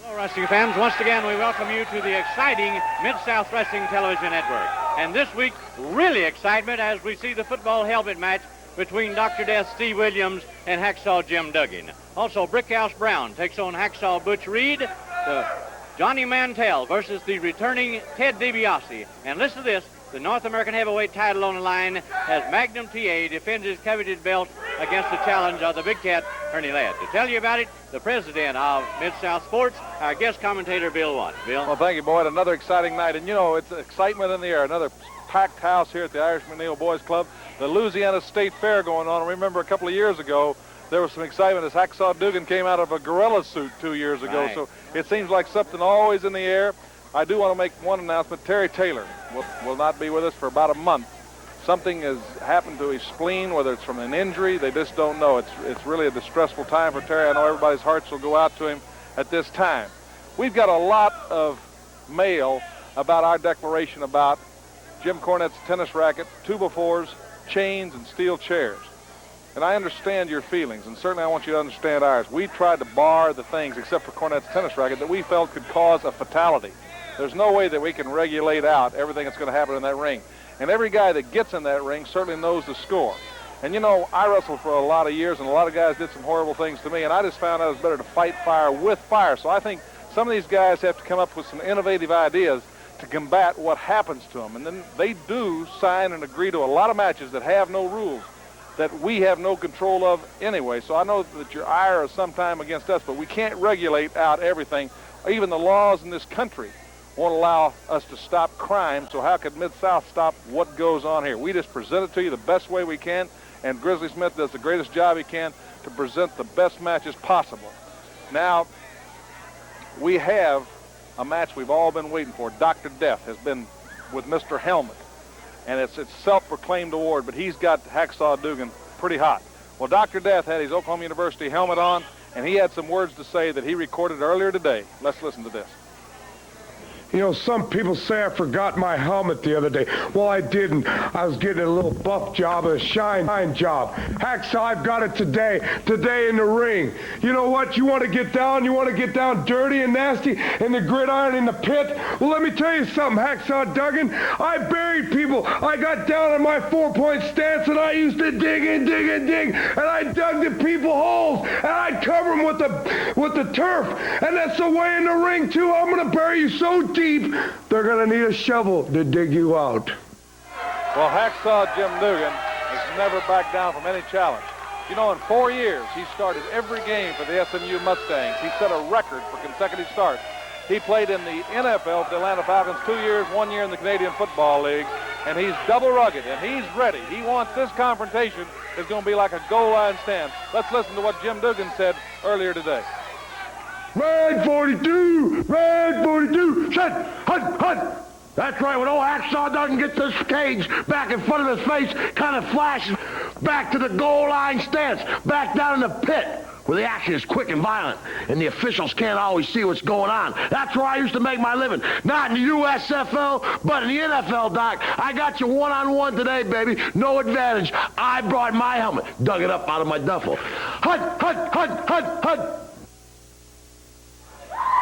Hello, wrestling fans. Once again, we welcome you to the exciting Mid-South Wrestling Television Network. And this week, really excitement as we see the football helmet match between Dr. Death Steve Williams and Hacksaw Jim Duggan. Also, Brickhouse Brown takes on Hacksaw Butch Reed, the Johnny Mantell versus the returning Ted DiBiase. And listen to this, the North American heavyweight title on the line as Magnum TA defends his coveted belt against the challenge of the Big Cat, Ernie Ladd. To tell you about it, the president of Mid-South Sports, our guest commentator, Bill Watt. Bill? Well, thank you, Boyd. Another exciting night. And, you know, it's excitement in the air. Another packed house here at the Irish McNeil Boys Club. The Louisiana State Fair going on. I remember a couple of years ago, there was some excitement as Hacksaw Duggan came out of a gorilla suit 2 years ago. Right. So it seems like something always in the air. I do want to make one announcement. Terry Taylor will not be with us for about a month. Something has happened to his spleen, whether it's from an injury, they just don't know. It's really a distressful time for Terry. I know everybody's hearts will go out to him at this time. We've got a lot of mail about our declaration about Jim Cornette's tennis racket, 2x4s, chains, and steel chairs. And I understand your feelings, and certainly I want you to understand ours. We tried to bar the things, except for Cornette's tennis racket, that we felt could cause a fatality. There's no way that we can regulate out everything that's going to happen in that ring. And every guy that gets in that ring certainly knows the score. And, you know, I wrestled for a lot of years, and a lot of guys did some horrible things to me, and I just found out it was better to fight fire with fire. So I think some of these guys have to come up with some innovative ideas to combat what happens to them. And then they do sign and agree to a lot of matches that have no rules, that we have no control of anyway. So I know that your ire is sometime against us, but we can't regulate out everything. Even the laws in this country won't allow us to stop crime, so how could Mid-South stop what goes on here? We just present it to you the best way we can, and Grizzly Smith does the greatest job he can to present the best matches possible. Now, we have a match we've all been waiting for. Dr. Death has been with Mr. Helmet, and it's self-proclaimed award, but he's got Hacksaw Duggan pretty hot. Well, Dr. Death had his Oklahoma University helmet on, and he had some words to say that he recorded earlier today. Let's listen to this. You know, some people say I forgot my helmet the other day. Well, I didn't. I was getting a little buff job, a shine job. Hacksaw, I've got it today in the ring. You know what? You want to get down? You want to get down dirty and nasty in the gridiron in the pit? Well, let me tell you something, Hacksaw Duggan. I buried people. I got down in my 4-point stance, and I used to dig and dig and dig, and I dug the people holes, and I'd cover them with the turf. And that's the way in the ring, too. I'm going to bury you so deep, they're going to need a shovel to dig you out. Well, Hacksaw Jim Duggan has never backed down from any challenge. You know, in 4 years, he started every game for the SMU Mustangs. He set a record for consecutive starts. He played in the NFL for the Atlanta Falcons 2 years, 1 year in the Canadian Football League, and he's double rugged, and he's ready. He wants this confrontation is going to be like a goal line stand. Let's listen to what Jim Duggan said earlier today. Red 42! Red 42! Shut! Hunt! That's right, when old Hacksaw Duggan gets this cage back in front of his face, kind of flashes back to the goal line stance, back down in the pit, where the action is quick and violent, and the officials can't always see what's going on. That's where I used to make my living. Not in the USFL, but in the NFL, Doc. I got you one-on-one today, baby. No advantage. I brought my helmet, dug it up out of my duffel. Hunt!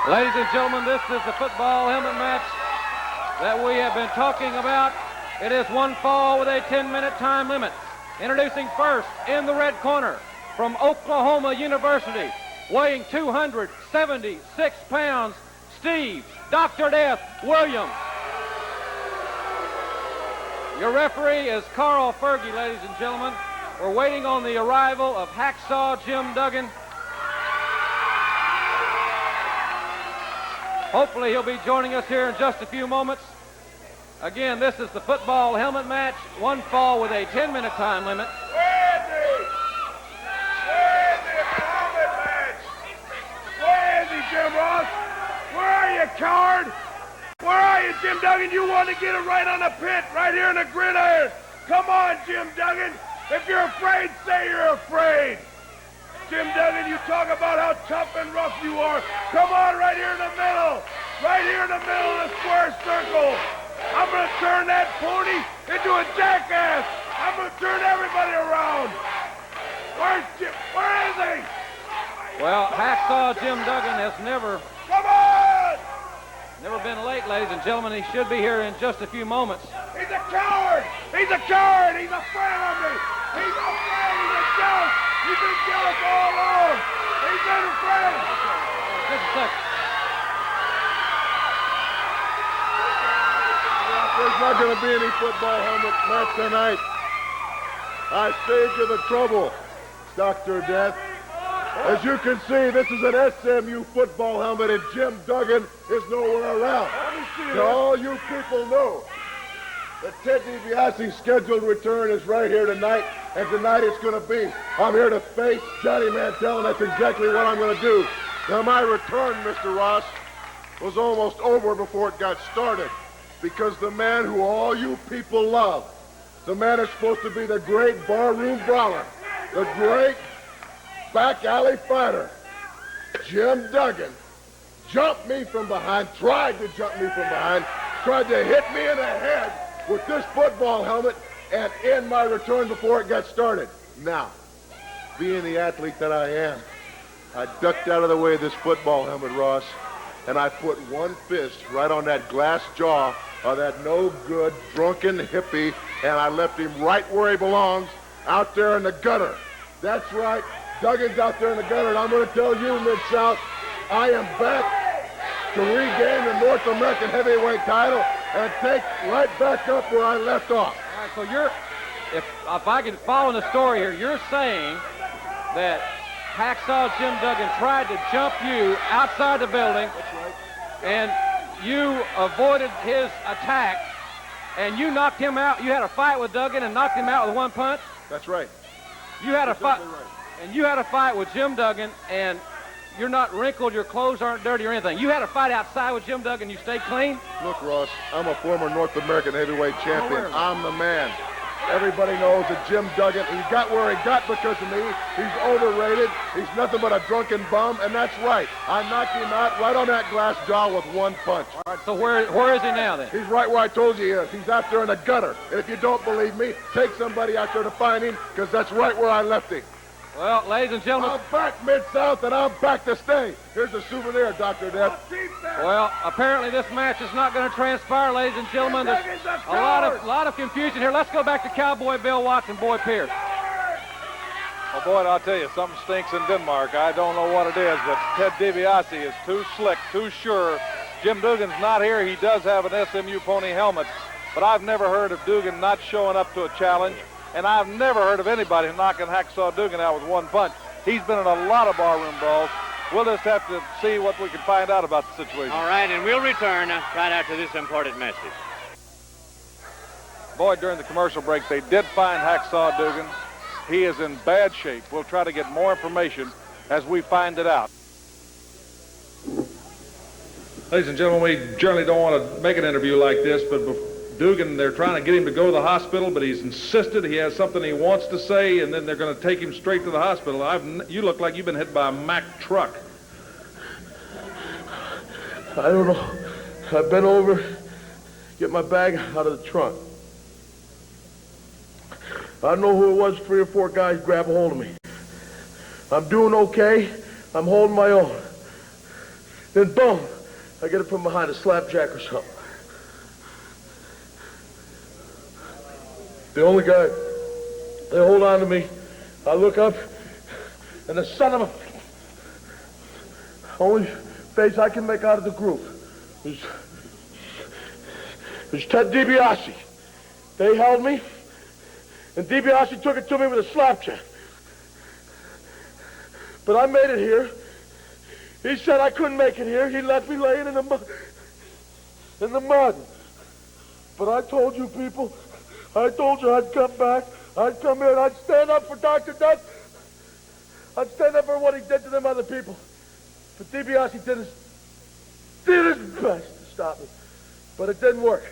Ladies and gentlemen, this is the football helmet match that we have been talking about. It is one fall with a 10-minute time limit. Introducing first in the red corner from Oklahoma University, weighing 276 pounds, Steve Dr. Death Williams. Your referee is Carl Fergie, ladies and gentlemen. We're waiting on the arrival of Hacksaw Jim Duggan. Hopefully he'll be joining us here in just a few moments. Again, this is the football helmet match, one fall with a 10-minute time limit. Where is he, Jim Ross? Where are you, coward? Where are you, Jim Duggan? You want to get it right on the pit, right here in the gridiron. Come on, Jim Duggan. If you're afraid, say you're afraid. Jim Duggan, you talk about how tough and rough you are. Come on, right here in the middle. Right here in the middle of the square circle. I'm going to turn that pony into a jackass. I'm going to turn everybody around. Where's Jim? Where is he? Well, Hacksaw Jim Duggan has never Come on! Never been late, ladies and gentlemen. He should be here in just a few moments. He's a coward! He's a coward! He's afraid of me! He's afraid! He's a jealous! He's been jealous all along! He's been afraid! Just a second. There's not going to be any football helmet match tonight. I saved you the trouble, Dr. Death. As you can see, this is an SMU football helmet, and Jim Duggan is nowhere around. Now, all you people know that Ted DiBiase's scheduled return is right here tonight, and tonight it's going to be. I'm here to face Johnny Mantell, and that's exactly what I'm going to do. Now, my return, Mr. Ross, was almost over before it got started, because the man who all you people love, the man is supposed to be the great barroom brawler, the great back alley fighter, Jim Duggan, jumped me from behind, tried to jump me from behind, tried to hit me in the head with this football helmet and end my return before it got started. Now, being the athlete that I am, I ducked out of the way of this football helmet, Ross, and I put one fist right on that glass jaw of that no-good, drunken hippie, and I left him right where he belongs, out there in the gutter. That's right. Duggan's out there in the gutter, and I'm going to tell you, Mid-South, I am back to regain the North American heavyweight title and take right back up where I left off. All right, so if I can follow the story here, you're saying that Hacksaw Jim Duggan tried to jump you outside the building. That's right. And you avoided his attack, and you knocked him out. You had a fight with Duggan and knocked him out with one punch. That's right. You had a fight. Exactly right. And you had a fight with Jim Duggan, and you're not wrinkled, your clothes aren't dirty or anything. You had a fight outside with Jim Duggan, you stayed clean? Look, Ross, I'm a former North American heavyweight champion. I'm the man. Everybody knows that Jim Duggan, he got where he got because of me. He's overrated. He's nothing but a drunken bum, and that's right. I knocked him out right on that glass jaw with one punch. All right, so where is he now then? He's right where I told you he is. He's out there in the gutter. And if you don't believe me, take somebody out there to find him, because that's right where I left him. Well, ladies and gentlemen. I'm back, Mid-South, and I'm back to stay. Here's a souvenir, Dr. Death. Well, apparently this match is not going to transpire, ladies and gentlemen. There's a lot of confusion here. Let's go back to Cowboy Bill Watts and Boyd Pierce. Well, Boyd, I'll tell you, something stinks in Denmark. I don't know what it is, but Ted DiBiase is too slick, too sure. Jim Duggan's not here. He does have an SMU pony helmet, but I've never heard of Duggan not showing up to a challenge. And I've never heard of anybody knocking Hacksaw Duggan out with one punch. He's been in a lot of barroom brawls. We'll just have to see what we can find out about the situation. All right, and we'll return right after this important message. Boy, during the commercial break, they did find Hacksaw Duggan. He is in bad shape. We'll try to get more information as we find it out. Ladies and gentlemen, we generally don't want to make an interview like this, but Duggan, they're trying to get him to go to the hospital, but he's insisted he has something he wants to say, and then they're going to take him straight to the hospital. You look like you've been hit by a Mack truck. I don't know. I bent over, get my bag out of the trunk. I don't know who it was, 3 or 4 guys grab a hold of me. I'm doing okay. I'm holding my own. Then boom, I get it from behind, a slapjack or something. The only guy, they hold on to me. I look up, and the son of a... only face I can make out of the group is Ted DiBiase. They held me, and DiBiase took it to me with a slapjack. But I made it here. He said I couldn't make it here. He left me laying in the mud. But I told you people, I told you I'd come back. I'd come here and I'd stand up for Dr. Death. I'd stand up for what he did to them other people. But DiBiase did his best to stop me. But it didn't work.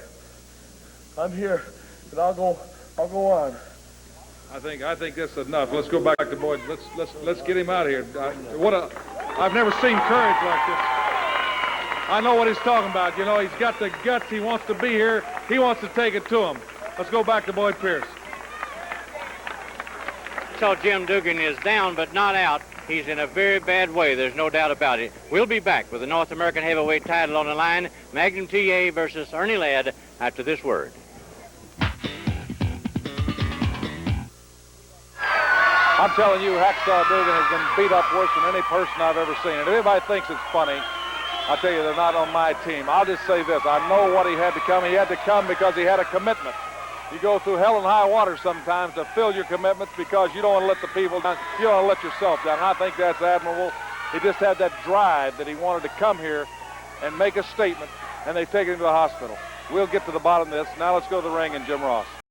I'm here, and I'll go on. I think that's enough. Let's go back to Boyd. Let's get him out of here. I've never seen courage like this. I know what he's talking about. You know, he's got the guts. He wants to be here. He wants to take it to him. Let's go back to Boyd Pierce. So Jim Duggan is down but not out. He's in a very bad way. There's no doubt about it. We'll be back with the North American heavyweight title on the line. Magnum TA versus Ernie Ladd after this word. I'm telling you, Hacksaw Duggan has been beat up worse than any person I've ever seen. And if anybody thinks it's funny, I'll tell you, they're not on my team. I'll just say this. I know what he had to come. He had to come because he had a commitment. You go through hell and high water sometimes to fill your commitments because you don't want to let the people down. You don't want to let yourself down. I think that's admirable. He just had that drive that he wanted to come here and make a statement, and they take him to the hospital. We'll get to the bottom of this. Now let's go to the ring and Jim Ross.